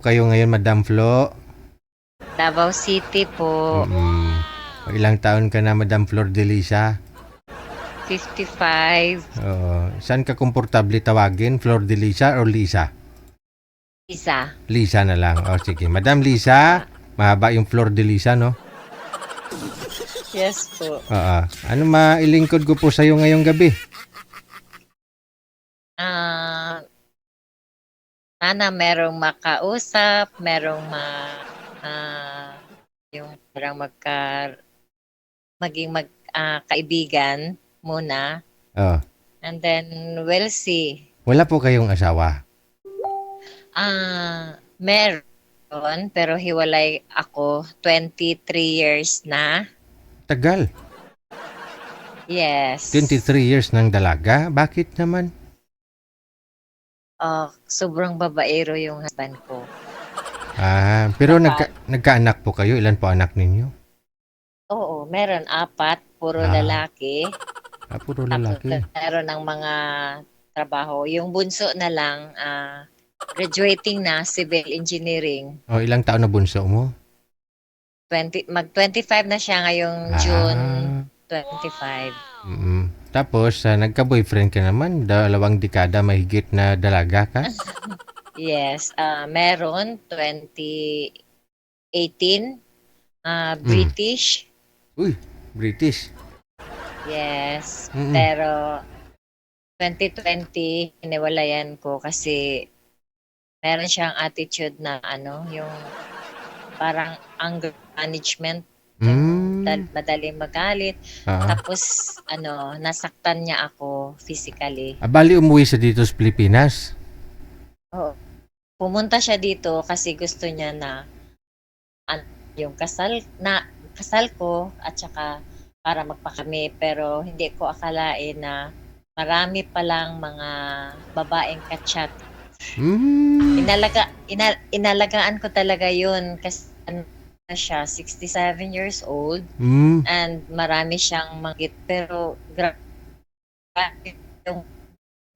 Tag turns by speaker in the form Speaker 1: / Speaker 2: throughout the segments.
Speaker 1: Kayo ngayon, Madam Flo?
Speaker 2: Davao City po,
Speaker 1: Mm. Ilang taon ka na, Madam Flor de Lisa?
Speaker 2: 55,
Speaker 1: Saan ka komportable tawagin? Flor de Lisa o Lisa?
Speaker 2: isa.
Speaker 1: Lisa na lang. O sige. Madam Lisa, mahaba yung Flor de Lisa, no?
Speaker 2: Yes po.
Speaker 1: Oo. Ano mailingkod ko po sa'yo ngayong gabi?
Speaker 2: Ah, sana merong makausap, merong yung parang maging kaibigan muna.
Speaker 1: Oh.
Speaker 2: And then, we'll see.
Speaker 1: Wala po kayong asawa?
Speaker 2: Meron, pero hiwalay ako. 23 years na.
Speaker 1: Tagal.
Speaker 2: Yes.
Speaker 1: 23 years ng dalaga? Bakit naman?
Speaker 2: Sobrang babaero yung husband ko.
Speaker 1: Pero
Speaker 2: Dapat.
Speaker 1: nagkaanak po kayo? Ilan po anak ninyo?
Speaker 2: Oo, meron 4, puro
Speaker 1: Ah,
Speaker 2: lalaki.
Speaker 1: Puro
Speaker 2: Tapos
Speaker 1: lalaki.
Speaker 2: meron ng mga trabaho. Yung bunso na lang, graduating na civil engineering.
Speaker 1: O, ilang taon na bunso mo?
Speaker 2: Mag-25 na siya ngayong June
Speaker 1: Ah,
Speaker 2: 25.
Speaker 1: Tapos, nagka-boyfriend ka naman, 2 dekada mahigit na dalaga ka?
Speaker 2: Yes, meron 2018,
Speaker 1: Mm.
Speaker 2: British.
Speaker 1: Uy, British.
Speaker 2: Yes,
Speaker 1: Mm.
Speaker 2: pero 2020 hiniwalayan ko kasi meron siyang attitude na yung parang anger management, yung
Speaker 1: Mm.
Speaker 2: madaling magalit.
Speaker 1: Ah.
Speaker 2: Tapos nasaktan niya ako physically.
Speaker 1: Bali umuwi sa dito sa Pilipinas.
Speaker 2: Oo. Pumunta siya dito kasi gusto niya na yung kasal ko at saka para magpakami, pero hindi ko akalain na marami palang mga babaeng ka-chat.
Speaker 1: Mm.
Speaker 2: Inalagaan ko talaga yun kasi na siya 67 years old
Speaker 1: Mm.
Speaker 2: and marami siyang manggit, pero grabe yung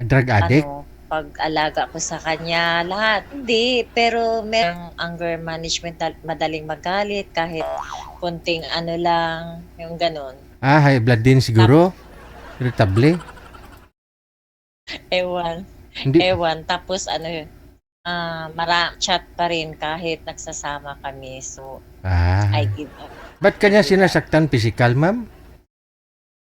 Speaker 1: Drug addict?
Speaker 2: pag-alaga ko sa kanya, lahat. Hindi, pero merong anger management, madaling magalit kahit konting lang, yung gano'n.
Speaker 1: High blood din siguro? Irritable?
Speaker 2: Ewan,
Speaker 1: Hindi.
Speaker 2: ewan. Tapos chat pa rin kahit nagsasama kami. So, I give up.
Speaker 1: Ba't kanya sinasaktan physical, ma'am?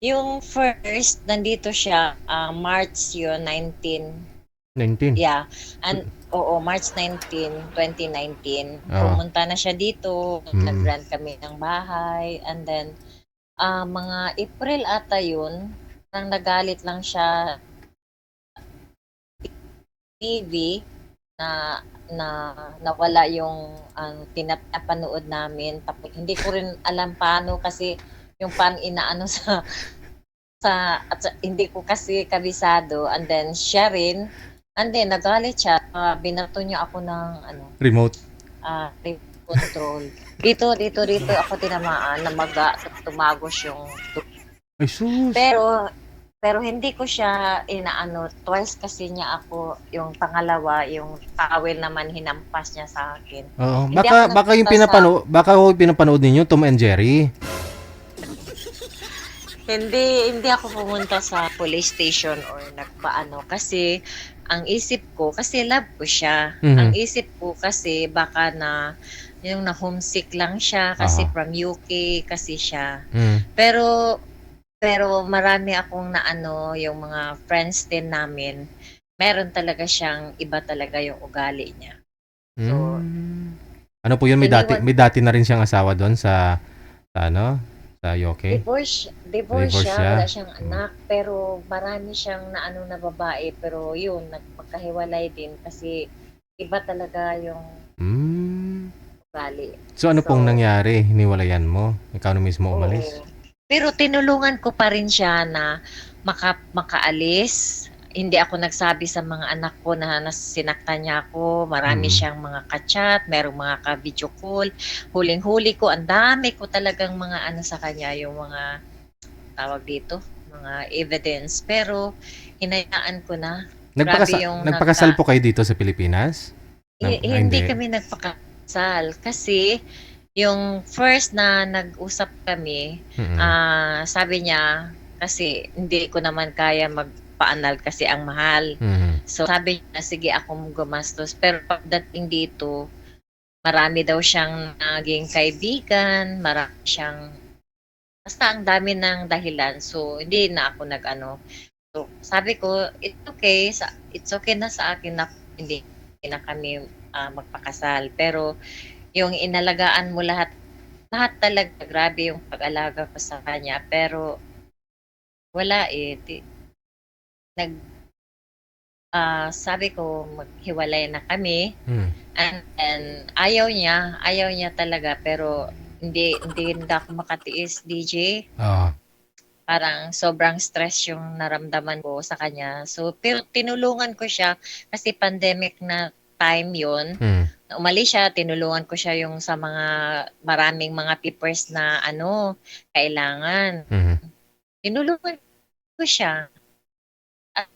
Speaker 2: Yung first, nandito siya, March yun, 19.
Speaker 1: 19.
Speaker 2: Yeah. And March 19, 2019.
Speaker 1: Oo.
Speaker 2: Pumunta na siya dito. Nag-rent kami ng bahay. And then, mga April ata yun, nang nagalit lang siya TV na nawala yung pinapanood namin. Tapos hindi ko rin alam paano kasi yung inaano hindi ko kasi kabisado, and then siya rin. And then, nagalit siya. Binato niya ako ng
Speaker 1: Remote.
Speaker 2: remote control. Dito ako tinamaan, namaga, tumagos yung...
Speaker 1: Ay, sus.
Speaker 2: Pero hindi ko siya twice kasi niya ako, yung pangalawa, yung towel naman hinampas niya sa akin.
Speaker 1: Oo.
Speaker 2: Hindi ako
Speaker 1: Baka yung pinapanood ninyo, Tom and Jerry.
Speaker 2: Hindi ako pumunta sa police station or nagpaano kasi ang isip ko, kasi love ko siya. Ang isip ko kasi baka yung na homesick lang siya kasi from UK kasi siya. Pero marami akong yung mga friends din namin, meron talaga siyang iba talaga yung ugali niya. So,
Speaker 1: ano po yun? May dati na rin siyang asawa doon sa UK?
Speaker 2: Divorce siya, wala siyang anak, pero marami siyang na babae, pero yun, magkahiwalay din kasi iba talaga yung ugali.
Speaker 1: So ano pong nangyari? Hiniwalayan mo? Ikaw na mismo umalis?
Speaker 2: Pero tinulungan ko pa rin siya na makaalis. Hindi ako nagsabi sa mga anak ko na sinaktan niya ako. Marami siyang mga ka-chat, merong mga ka-video call. Huling-huli ko, ang dami ko talagang mga sa kanya, yung mga tawag dito, mga evidence. Pero hinayaan ko na.
Speaker 1: Nagpakasal po kayo dito sa Pilipinas?
Speaker 2: Hindi
Speaker 1: Hindi?
Speaker 2: kami nagpakasal kasi yung first na nag-usap kami,
Speaker 1: Mm.
Speaker 2: sabi niya kasi hindi ko naman kaya magpa-annul kasi ang mahal.
Speaker 1: Mhm.
Speaker 2: So sabi niya, sige akong gumastos. Pero pagdating dito, marami daw siyang naging kaibigan, marami siyang basta ang dami ng dahilan. So hindi na ako nag-ano. So sabi ko, it's okay na sa akin na hindi na kami magpakasal. Pero yung inalagaan mo lahat lahat talaga, grabe yung pag-alaga ko sa kanya. Pero wala eh, nag, sabi ko maghiwalay na kami.
Speaker 1: Hmm.
Speaker 2: And then, ayaw niya talaga. Pero hindi ako makatiis, DJ.
Speaker 1: Oo.
Speaker 2: Parang sobrang stress yung naramdaman ko sa kanya. So, pero tinulungan ko siya kasi pandemic na time yon.
Speaker 1: Hmm.
Speaker 2: Umalis siya, tinulungan ko siya yung sa mga maraming mga papers na kailangan.
Speaker 1: Mhm.
Speaker 2: Tinulungan ko siya. At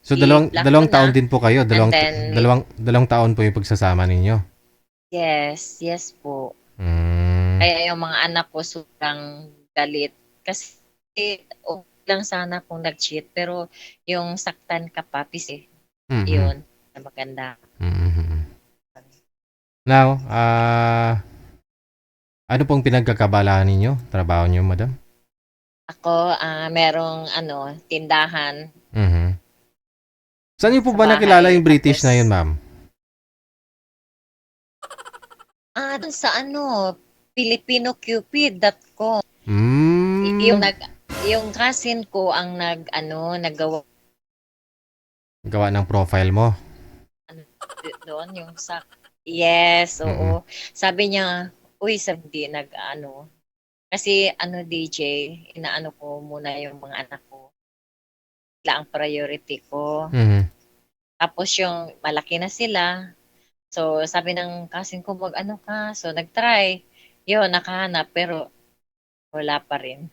Speaker 1: So,
Speaker 2: i-block ko
Speaker 1: dalawang taon
Speaker 2: na.
Speaker 1: din po kayo,
Speaker 2: And then,
Speaker 1: dalawang taon po yung pagsasama ninyo?
Speaker 2: yes po.
Speaker 1: Hmm.
Speaker 2: Kaya yung mga anak ko sobrang galit. Kasi okay lang sana kung nag-cheat. Pero yung saktan ka pa,
Speaker 1: Mhm.
Speaker 2: yun, na maganda.
Speaker 1: Mhm. Now, ano pong pinagkakabalahan ninyo, trabaho niyo, madam?
Speaker 2: Ako, merong tindahan
Speaker 1: Mhm. Saan niyo po
Speaker 2: sa
Speaker 1: ba nakilala
Speaker 2: bahay.
Speaker 1: yung British na yun,
Speaker 2: Tapos,
Speaker 1: ma'am?
Speaker 2: dun sa filipinocupid.com. Yung
Speaker 1: Hmm.
Speaker 2: yung cousin ko ang naggawa
Speaker 1: Gawa ng profile mo?
Speaker 2: doon yung sa yes,
Speaker 1: Mm.
Speaker 2: oo. Sabi niya, uy, sabi kasi DJ, inaano ko muna yung mga anak ko. Sila ang priority ko.
Speaker 1: Mhm.
Speaker 2: Tapos yung malaki na sila. So, sabi ng cousin ko, mag-ano ka. So, nag-try. Yun, nakahanap. Pero, wala pa rin.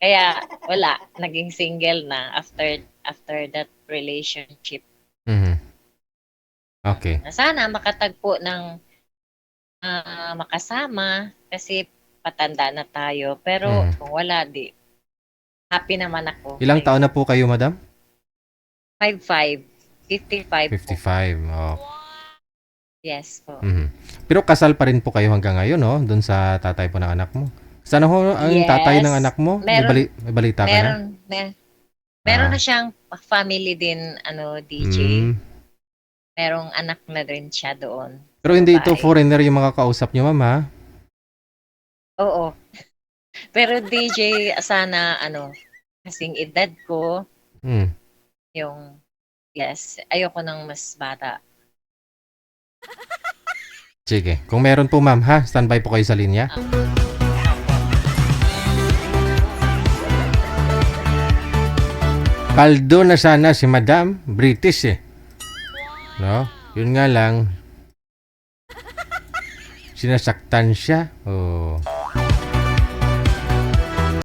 Speaker 2: Kaya, wala. Naging single na after that relationship.
Speaker 1: Mhm. Okay.
Speaker 2: Sana makatagpo ng makasama kasi patanda na tayo. Pero,
Speaker 1: Mhm.
Speaker 2: kung wala, di. Happy naman ako.
Speaker 1: Ilang taon na po kayo, madam?
Speaker 2: 55. 55 po.
Speaker 1: 55. Oh.
Speaker 2: Yes po.
Speaker 1: Mhm. Pero kasal pa rin po kayo hanggang ngayon, no? Doon sa tatay po ng anak mo. Sana ho ang tatay ng
Speaker 2: Yes.
Speaker 1: anak mo?
Speaker 2: Meron,
Speaker 1: May balita ka na?
Speaker 2: meron
Speaker 1: Ah.
Speaker 2: na siyang family din, DJ.
Speaker 1: Hmm.
Speaker 2: Merong anak na rin siya doon
Speaker 1: Pero
Speaker 2: sa
Speaker 1: hindi ito
Speaker 2: babae.
Speaker 1: foreigner yung mga kausap niyo, ma'am, ha?
Speaker 2: Oo. Pero DJ, sana kasing edad ko,
Speaker 1: Hmm.
Speaker 2: yung yes, ayoko ng mas bata.
Speaker 1: Sige. Kung meron po, ma'am, ha? Standby po kayo sa linya. Paldo na sana si Madam. British, eh. No? Yun nga lang. Sinasaktan siya. Oh.